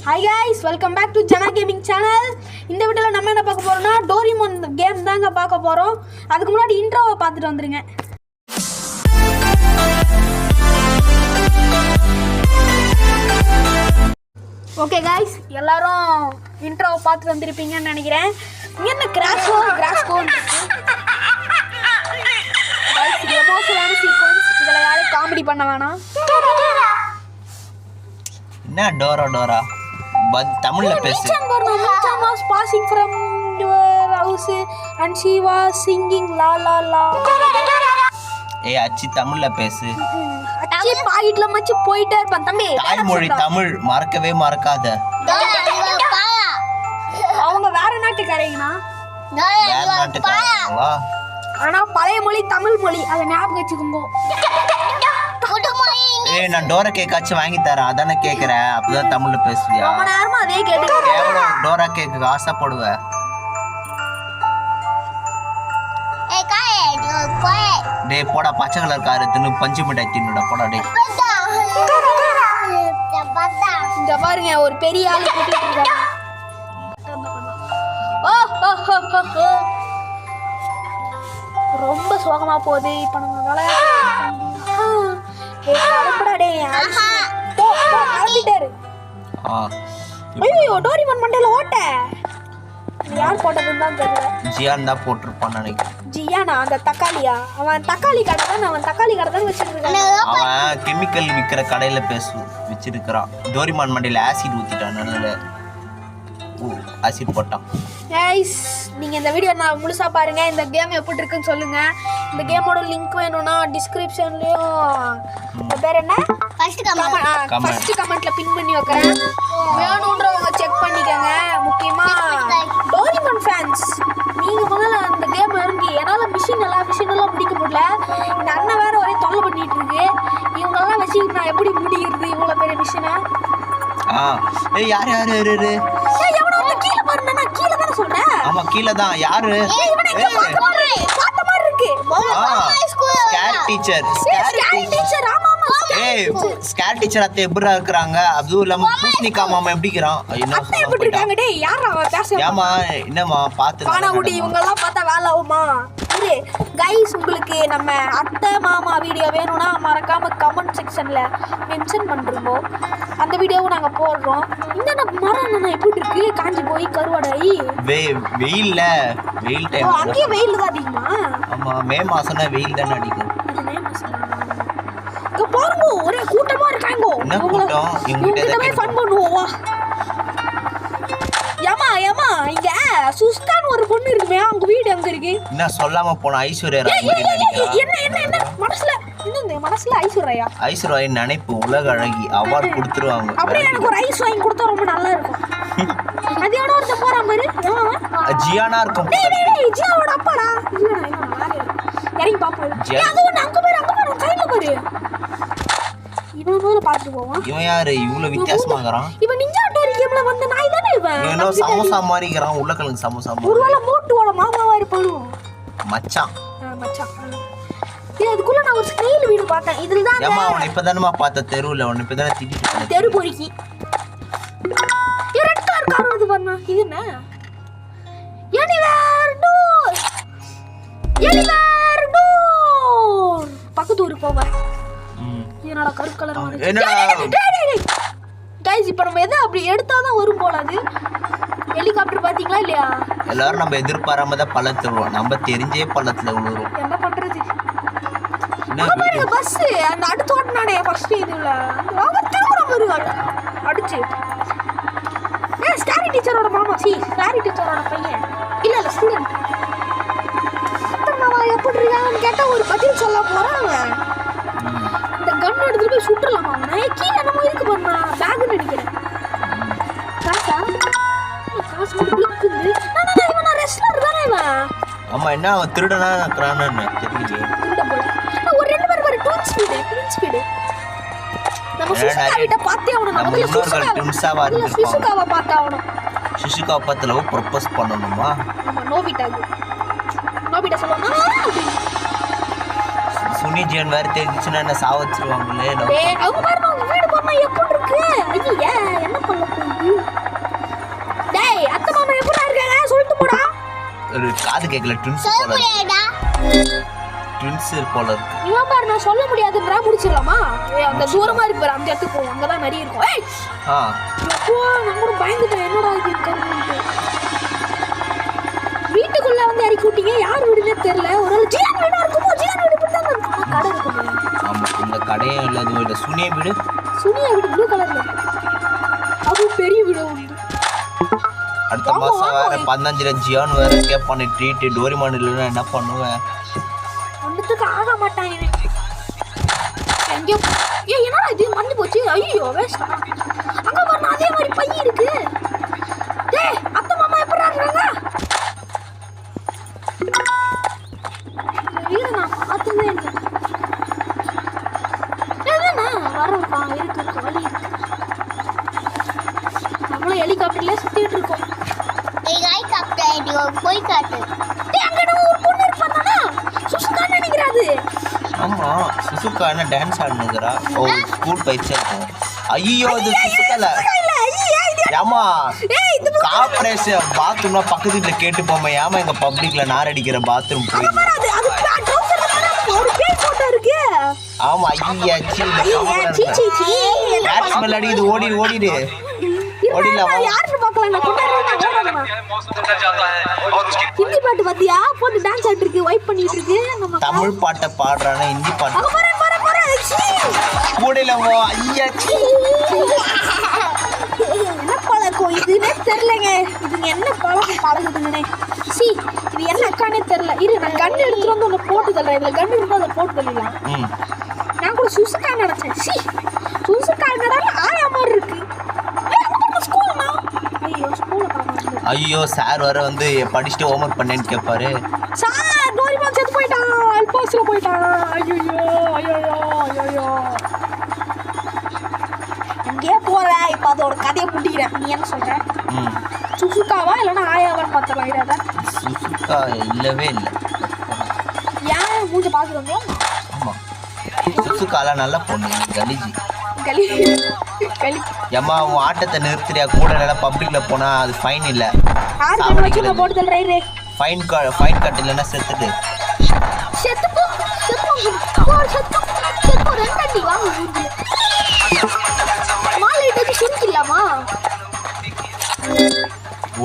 Hi guys, welcome back to Jana gaming channel. இந்த வீடியோவில் நம்ம என்ன பார்க்க போறோம்னா டோரிமோன் கேம் தாங்க பார்க்க போறோம். அதுக்கு முன்னாடி இன்ட்ரோவை பார்த்துட்டு வந்துருங்க. ஓகே கைஸ், எல்லாரும் இன்ட்ரோவை பார்த்துட்டு வந்திருப்பீங்கன்னு நினைக்கிறேன். இங்கே என்ன கிராஸ்கோ எமோஷனலான சீக்வன்ஸ். இதில் யாரும் காமெடி பண்ண வேணாம். என்ன டோரா தமிழ்ல பேசு. Michan was passing from your house and she was singing la la la. ஏய் அச்சி தமிழ்ல பேசு. அச்சி பாயிட்ல மச்சி போயிட்டே இருப்பான் தம்பி. தாய்மொழி தமிழ் மறக்கவே மறக்காத. அவங்க வேற நாட்டுக்காரங்கனா. வேற நாட்டுக்காரங்களா? ஆனா பழைய மொழி தமிழ் மொழி, அதை ஞாபகம் வச்சுக்கோங்க. ஏய் நான் டோரா கேக்காச்சும் வாங்கி தரேன், அதானே கேக்குறேன். அப்பதான் தமிழ்ல பேசுவியா? ரொம்ப நேரமா அதே கேட்டுட்டு எவ்வளவு டோரா கேக்கு ஆசைப்படுவ? டேய் போடா, பச்சை கலர் காரு தின்னு பஞ்சு மிட்டாய் தின்னுடா போடா. டேய் இங்க பாருங்க, ஒரு பெரிய ஆளு கூட்டிட்டு இருக்காங்க. ரொம்ப சோகமா போகுது. இப்ப நம்ம ஐயோ டோரிமான் மண்டையில ஓட்ட. யார் போட்டதுன்னு தான் தெரியல. ஜியான் தான் போட்டிருப்பான்னு நினைக்கிறேன். ஜியானா? அந்த தக்காளியா? அவன் தக்காளி கடை தான் வச்சிருக்கான். அவன் கெமிக்கல் விற்கிற கடையில வச்சிருக்கிறான். டோரிமான் மண்டையில ஆசிட் ஊத்திட்டான். நல்ல ஆசிட் போட்டான். கைஸ், நீங்க இந்த வீடியோ நான் முழுசா பாருங்க. இந்த கேம் எப்படி இருக்குன்னு சொல்லுங்க. இந்த கேமோட லிங்க் வேணும்னா டிஸ்கிரிப்ஷன்லயும் பேர் என்ன ஃபர்ஸ்ட் கமெண்ட்ல பின் பண்ணி வைக்கிறேன். வேணும்ன்றவங்க செக் பண்ணிக்கோங்க. முக்கியமா டோரிமான் ஃபேன்ஸ், நீங்க முதல்ல அந்த கேம் இறங்கி. என்னால மிஷின் எல்லாம் முடிக்க முடியல. இந்த அண்ணன் வேற ஒரே தொல்லை பண்ணிட்டு இருக்கு. இவங்கெல்லாம் வச்சுக்கிட்டு நான் எப்படி முடிக்கிறது இவ்வளவு பெரிய மிஷினை? ஏய் யாரு கீழே பாருங்க, நான் கீழே தான சொல்றேன். ஆமா கீழே தான். யாரு? பாத்த மாதிரி இருக்கு. Scare teacher. ஏய் ஸ்கேர் டீச்சர் அத்தை எப்படிடா இருக்காங்க? அதுவும் இல்லாம பூஸ்னிகா மாமா எப்படி இருக்கான்? அத்தை எப்படி இருக்காங்க? டேய் யாரா அவ பேச? ஏமா என்னமா பாத்து காணாங்குடி இவங்க எல்லாம் பார்த்தா வேலை ஆகுமா? இது கைஸ், உங்களுக்கு நம்ம அத்தை மாமா வீடியோ வேணும்னா மறக்காம கமெண்ட் செக்ஷன்ல மென்ஷன் பண்றோம். அந்த வீடியோவும் நாங்க போடுறோம். இந்த மரம் எப்படி இருக்கு? காஞ்சி போய் கருவாடாயி வெயில் டைம். அங்கேயே வெயில் தான் அதிகமா? ஆமா மே மாசம்னா வெயில் தானே அடிக்கும். இது மே மாசம். இங்க பாருங்க, ஒரே கூட்டமா இருக்காங்க. என்ன கூட்டம்? இவங்க ஃபன் பண்ணுவோம். ஏமா இங்க சுஸ்கான் ஒரு பொண்ணு இருக்குமே, அவங்க வீடு எங்க இருக்கு? என்ன சொல்லாம போன ஐஸ்வர்யா ராய் மாதிரி நடிக்கிறா. என்ன மனசுல ஐஸ்வர்யா நினைப்பு உலக அழகி அவார்டு கொடுத்துருவாங்க. அப்படியே எனக்கு ஒரு ஐஸ் வாங்கி கொடுத்தா ரொம்ப நல்லா இருக்கும். அது எவனோ ஒருத்த போறான் பாரு. ஜியானா இருக்கும். ஜியாவோட அப்பாடா. இறங்கி பாப்போம். அது ஒண்ணு அங்க பாரு கையில பாரு. இவன் முதல்ல பாத்துட்டு போவான். இவன் யாரு இவ்வளவு வித்தியாசமா இருக்கறான்? இவன் நிஞ்சா டோரி கேம்ல வந்த நாய் தானே இவன். ஏனோ சமோசா மாதிரி இருக்கறான். உருளைக்கிழங்கு சமோசா மாதிரி. ஒருவேளை மோட்டுவோட மாமாவா இருப்பானோ? மச்சான். அதுக்குள்ள நான் ஒரு ஸ்டைல் வீடியோ பார்த்தேன். இதுல தான் ஏமா அவன் இப்பதானமா பார்த்த தெருவுல அவன் இப்பதானே திட்டிட்டு தெரு பொறுக்கி. ரெட் கார் வருது பாருங்க. இது என்ன? எனிவேர் டோர் பக்கத்து ஊரு போவேன். என்னோட கருப்பு கலர் வந்து கைஸ், இப்போ நம்ம எதை அப்படி எடுத்தாதான் வரும் போல. அது ஹெலிகாப்டர் பாத்தீங்களா இல்லையா? எல்லாரும் நம்ம எதிர்பாராம தான் பள்ளத்துல விழுவோம். நம்ம தெரிஞ்சே பள்ளத்துல விழுறோம். என்ன பண்றது? பஸ் அந்த அடுத்து ஓட்டினானே ஃபர்ஸ்ட் இதுல அடிச்சு. ஸ்டாரி டீச்சரோட மாமா. ஸ்டாரி டீச்சரோட பையன். இல்ல ஸ்டூடெண்ட். மாமா எப்படி இருக்கான்னு கேட்டா ஒரு பதில் சொல்ல போறான். இந்த கன் எடுத்துட்டு போய் சுட்டுலாமா? நான் கீழே நம்ம இருக்கு பாருமா, பேக் நினைக்கிறேன். காசு கொடுக்குது. இவன் ரெஸ்லர் தானே இவன். ஆமா என்ன அவன் திருடனா இருக்கிறான்னு தெரியலையே. திருட போல. ஒரு ரெண்டு பேர் பாரு, ட்வின் ஸ்பீடு. நம்ம சுசுகாவிட்ட பார்த்தே அவன. நம்ம முன்னோர்கள் ட்வின்ஸாவா இருந்திருப்பாங்க. சுசுகாவை பார்த்தா அவன. சுசுகாவை பார்த்து லவ் ப்ரொபோஸ் பண்ணணுமா? ஆமா நோபிட்டா சொல்லுவாங்க. சுனிஜியன் வேற தெரிஞ்சுன்னா என்ன சாவச்சிருவாங்களே. அவங்க பாருங்க, அவங்க வீடு பாருங்க எப்படி இருக்கு. ஐயா என்ன பண்ண போகுது? காது கேட்கல ட்வின்ஸ் போல இருக்கு. இவன் பாரு நான் சொல்ல முடியாதுன்றா முடிச்சிடலாமா? அந்த தூரமா இருக்கு பாரு அந்த இடத்துக்கு போவோம், அங்கதான் நிறைய இருக்கும். ஏய் நம்ம பயந்துட்டேன், என்னடா இது இருக்கான்னு. வீட்டுக்குள்ள வந்து இறக்கி விட்டீங்க, யார் வீடுன்னே தெரியல. ஒரு ஜியான் வீடா இருக்குமோ? ஜியான் வீடு இப்படி தான் இருக்குமா? கடை இருக்குமே. ஆமா, இந்த கடையும் இல்லை, அதுவும் இல்லை. சுனியா வீடு ப்ளூ கலர்ல இருக்கு. அது பெரிய வீடு வந்து. அடுத்த மாசம் வேற 15 ஜியான் வேற கேட்பானே ட்ரீட். டோரிமான் இல்லைன்னா என்ன பண்ணுவேன்? ஒன்றுத்துக்கு ஆக மாட்டான் இவன். எங்கேயோ என்னடா இது மறந்து போச்சு. ஐயோ வேஸ்டா. அங்க பாரு அதே மாதிரி பை இருக்கு. டேய் அத்தை மாமா எப்படா இருக்காங்க? வீடு நான் பார்த்ததே இல்லை. என்னண்ணா வரப்பா இருக்கு வழி இருக்கு. நம்மளும் ஹெலிகாப்டர்ல சுத்திட்டு இருக்கோம். போய் காட்டு. அங்க ஒரு பொண்ணு இருப்பானா? சுசுகா நினைக்கிறாது. ஆமா, சுசுகா என்ன டான்ஸ் ஆடுனுங்கறா. ஓ ஸ்கூல் பைச்சா இருக்கும். ஐயோ இது சுசுகால. ஏமா கார்ப்பரேஷன் பாத்ரூம்ல பக்கத்து வீட்ல கேட்டு போமா. ஏமா எங்க பப்ளிக்ல நார் அடிக்கிற பாத்ரூம் போய். ஒரு பேர் போட்டோ இருக்கு. ஆமா ஐயா சீ பேட்ஸ் மெலடி இது ஓடிடு ஓடிடலாமா? யாருன்னு பார்க்கலாம் நான் கொண்டாடுறேன். ஹிந்தி பாட்டு பாத்தியா? போட்டு டான்ஸ் ஆடிட்டு இருக்கு, வைப் பண்ணிட்டு இருக்கு. நம்ம தமிழ் பாட்டை பாடுறானே ஹிந்தி பாட்டு கூடலவோ. ஐயா சீ என்ன பழக்கம் இதுன்னே தெரியலங்க. இதுங்க என்ன பழக்கம் பழகுதுங்கண்ணே. சி இது என்ன அக்கானே தெரியல. இரு நான் கண்ணு எடுத்துட்டு வந்து ஒன்று போட்டு தள்ளுறேன். இதுல கண்ணு இருந்தா அதை போட்டு தள்ளிடலாம். நான் கூட சுசுகா நினைச்சேன். சி சுசுகா என்னடா ஆயா மாதிரி இருக்கு. ஐயோ சார் வர வந்து படிச்சுட்டு ஹோம்ஒர்க் பண்ணேன்னு கேட்பாரு. சார் டோரிமான் செத்து போயிட்டான், அல்பாஸ்ல போயிட்டான். ஐயோ ஐயோ எங்கே போற? இப்போ அதோட கதையை முடிக்கிறேன். நீ என்ன சொல்ற? சுசுகாவா இல்லைன்னா ஆயாவான்னு பார்த்தா ஐடியாதா? சுசுகா இல்லவே இல்லை. ஏன் மூஞ்ச பார்த்துட்டு வந்தோம்? ஆமா சுசுகாலாம் நல்ல பொண்ணு. கலிஜி ஏமா உன் ஆட்டத்தை நிறுத்துறியா? கூட நல்லா பப்ளிக்ல போனா அது ஃபைன் இல்ல. ஃபைன் கட்டலன்னா செத்துட்டு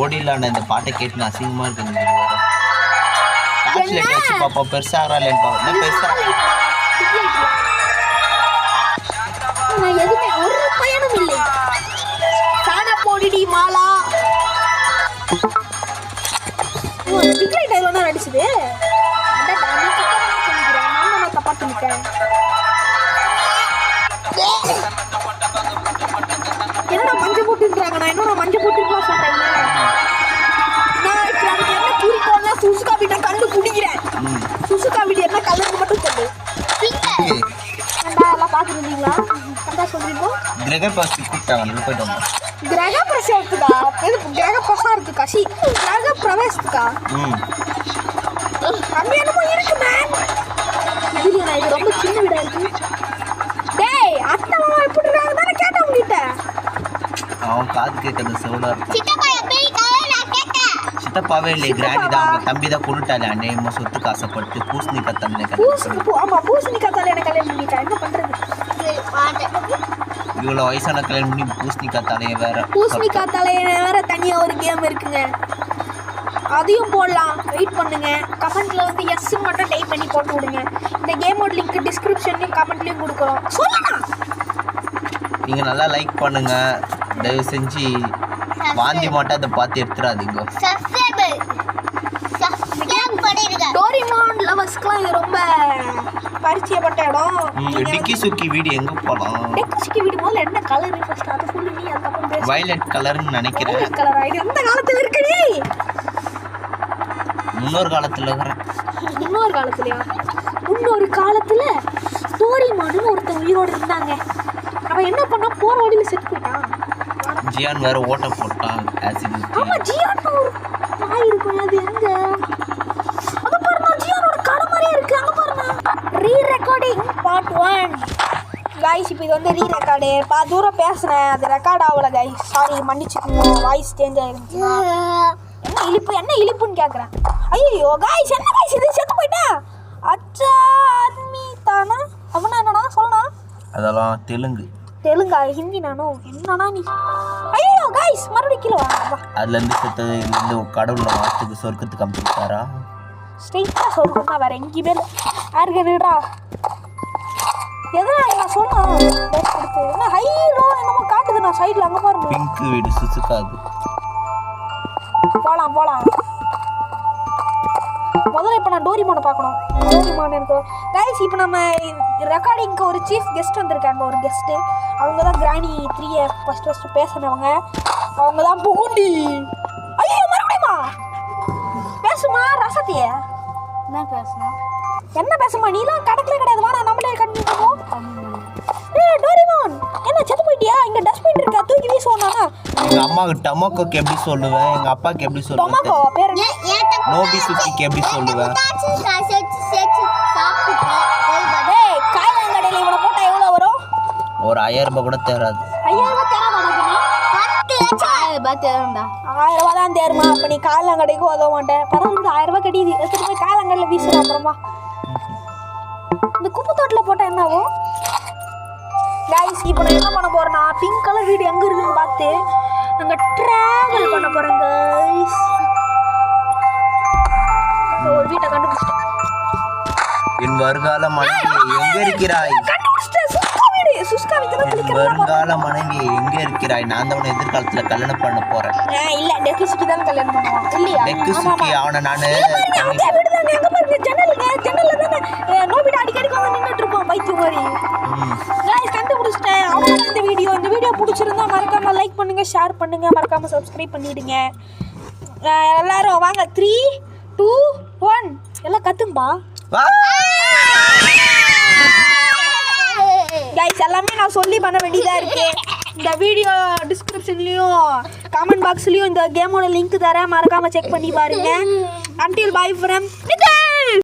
ஓடிடலாம். இந்த பாட்டை கேட்டு நான் அசிங்கமா இருக்கு. பாப்பா பெருசாகிறா இல்லைன்னு பெருசா நான் எதுவுமே ஒரு பயனும் இல்லை. சாண போடிடி மாலா. டிக்லைட் டைலோனா நடிச்சது. நான் தப்பா சொல்லிட்டேன். என்னடா மஞ்சள் போட்டுருக்காங்க? நான் என்னடா மஞ்சள் போட்டுருக்கலாம் சொல்றேன். நான் இப்போ அதுக்கு என்ன குறிக்கோள்னா சுசுகா வீட்டை கண்டு குடிக்கிறேன். சுசுகா வீடு என்ன கலருக்கு மட்டும் சொல்லு. எல்லாம் பாத்துருந்தீங்களா? கிரக பிரவேசத்துக்கா? கிரக பிரசாரத்துக்கா? சி கிரக பிரவேசத்துக்கா? அங்க என்னமோ இருக்கு மேன். இல்லையா இது ரொம்ப சின்ன வீடா இருக்கு. டேய் அத்தை மாமா எப்படி இருக்காங்க தானே கேட்டேன் உங்ககிட்ட. அவன் காது கேட்கறது சவுடா இருக்கு. சித்தப்பாவே இல்லை, கிராணி தான். அவங்க தம்பி தான் கொண்டுட்டாலே அநேகமா சொத்துக்கு ஆசைப்பட்டு பூசணிக்கா தண்ணி. ஆமா பூசணிக்கா தலை எனக்கு கல்யாணம் பண்ணிட்டா. என்ன பண்றது? இவ்வளோ வயசான கல்யாணம் பண்ணி பூசணிக்கா தலையை வேற. பூசணிக்கா தலையை வேற தனியா ஒரு கேம் இருக்குங்க, அதையும் போடலாம். வெயிட் பண்ணுங்க. கமெண்ட்ல வந்து எஸ் மட்டும் டைப் பண்ணி போட்டு விடுங்க. இந்த கேமோட லிங்க் டிஸ்கிரிப்ஷன்லயும் கமெண்ட்லயும் கொடுக்குறோம். சொல்லுங்க. நீங்க நல்லா லைக் பண்ணுங்க. தயவு செஞ்சு வாந்தி மட்டும் அதை பார்த்து எடுத்துடாதீங்க. டோரிமான் லவர்ஸ்க்குலாம் இது ரொம்ப பரிச்சயப்பட்ட இடம். டிக்கி சுக்கி வீடு எங்க போலாம்? டிக்கி சுக்கி வீடு முதல்ல என்ன கலர் ஃபர்ஸ்ட் அத சொல்லு. நீ அதுக்கப்புறம் பேசு. வயலட் கலர்னு நினைக்கிறேன். வயலட் கலர் ஐடி எந்த காலத்துல இருக்கு நீ? முன்னொரு காலத்துல இருக்கறேன். முன்னொரு காலத்துலயா? முன்னொரு காலத்துல டோரிமான் ஒருத்தன் உயிரோட இருந்தாங்க. அவன் என்ன பண்ணா போற வழியில செத்து போயிட்டான். ஜியான் வேற ஓட்ட போட்டான் ஆசிட். ஆமா ஜியான் ஒரு நாய் இருக்கும். அது எங்க? அங்க பாருங்க ஜியானோட கடை மாதிரியே இருக்கு. அங்க பாருங்க. ரீ ரெக்கார்டிங் பார்ட் 1 गाइस. இப்போ இது வந்து ரீ ரெக்கார்டு. தூரம் பேசுறேன், அது ரெக்கார்ட் ஆகல गाइस. சாரி மன்னிச்சுக்கோங்க, வாய்ஸ் சேஞ்ச் ஆயிருச்சு. என்ன இழிப்புன்னு கேட்குறேன். ஐயோ காய்ஸ், என்ன காய்ஸ் இது, செத்து போயிட்டா. அச்சா ஆத்மி தானா, அவனா என்னடா சொல்லணா? அதெல்லாம் தெலுங்கா ஹிந்தி நானோ என்னன்னா நீ. ஐயோ காய்ஸ் மறுபடியும் கீழே வா. அதுலேருந்து செத்தது இதுலேருந்து கடவுளை வார்த்தைக்கு சொர்க்கத்துக்கு அனுப்பிச்சுட்டாரா? ஸ்ட்ரெயிட்டாக சொர்க்கம் தான், வேற எங்கேயுமே இல்லை. யாருக்குடா எதனா நான் சொல்லணும் கொடுத்து என்ன ஹைரோ என்னமோ காட்டுது. நான் சைடில் அங்கே பாருங்க, பிங்க் வீடு சுசுக்காது. போகலாம் முதல்ல இப்போ நான் டோரிமானை பார்க்கணும். டோரிமான் எனக்கு கைஸ். இப்போ நம்ம ரெக்கார்டிங்க்கு ஒரு சீஃப் கெஸ்ட் வந்திருக்காங்க, ஒரு கெஸ்ட்டு. அவங்க தான் கிராணி 3 ஃபஸ்ட்டு பேசினவங்க. அவங்க தான் பூண்டி. ஐயோ மறுபடியுமா பேசுமா ரசத்திய என்ன பேசுமா? நீலாம் கடக்கல கிடையாது, வாடா நம்மளே கண்டினியூ பண்ணுவோம். டோரிமான் என்ன செத்து போயிட்டியா? இங்கே டஸ்ட்பின் இருக்கா, தூக்கி வீசுவோம்னா? எங்கள் அம்மாவுக்கு டொமோக்கோக்கு எப்படி சொல்லுவேன், எங்கள் அப்பாவுக்கு எப்படி சொல்லுவேன், டொமோக்கோ பேர் நோபி சுக்கிக்கு எப்படி சொல்லுவேன்? காய்கடையில் இவனை போட்டால் எவ்வளோ வரும்? ஒரு 1000 ரூபாய் கூட தேராது. 1000 ரூபாய் தேராது உனக்கு? 1000 ரூபாய் தான் தேருமா? அப்போ நீ காலங்கடைக்கு உதவ மாட்டேன். பரவாயில்ல, 1000 ரூபாய் கட்டிது, எடுத்துட்டு போய் காலங்கடையில் வீசுற. அப்புறமா இந்த குப்பை தோட்டில் போட்டால் என்ன ஆகும் கைஸ்? இப்போ நான் என்ன பண்ண போறேன்னா, பிங்க் கலர் வீடு எங்கே இருக்குன்னு பார்த்து நாங்கள் ட்ராவல் பண்ண போகிறோம் கைஸ். ஒரு வீட்டை கண்டுபிடிச்சிட்டேன். என் வருங்கால மனைவி எங்கே இருக்கிறாய்? கண்டுபிடிச்சிட்டேன், சுஸ்கா வீடு. சுஸ்கா வீடு தான் என் வருங்கால மனைவி எங்கே இருக்கிறாய்? நான் தான் உன்னை எதிர்காலத்தில் கல்யாணம் பண்ண போறேன். இல்ல டெக்கிசுக்கி தான் கல்யாணம் பண்ணுவோம் இல்லையா? டெக்கிசுக்கி அவனை நானு அதே வீடு தான். எங்க பாருங்க, ஜன்னல்ல தானே நோபிட்ட அடிக்கடி வந்து நின்னுட்டு இருப்போம் பைத்தியம் மாதிரி. गाइस கண்டுபிடிச்சிட்டேன். அவ்வளவுதான் இந்த வீடியோ பிடிச்சிருந்தா மறக்காம லைக் பண்ணுங்க, ஷேர் பண்ணுங்க, மறக்காம சப்ஸ்கிரைப் பண்ணிடுங்க. எல்லாரும் வாங்க 3 2 1 எல்லாம் கத்தும்பா. गाइस எல்லாமே நான் சொல்லி பண்ண வேண்டியதா இருக்கு. இந்த வீடியோ டிஸ்கிரிப்ஷன்லயும் கமெண்ட் பாக்ஸ்லயும் இந்த கேமோட லிங்க் தரேன், மறக்காம செக் பண்ணி பாருங்க. until bye from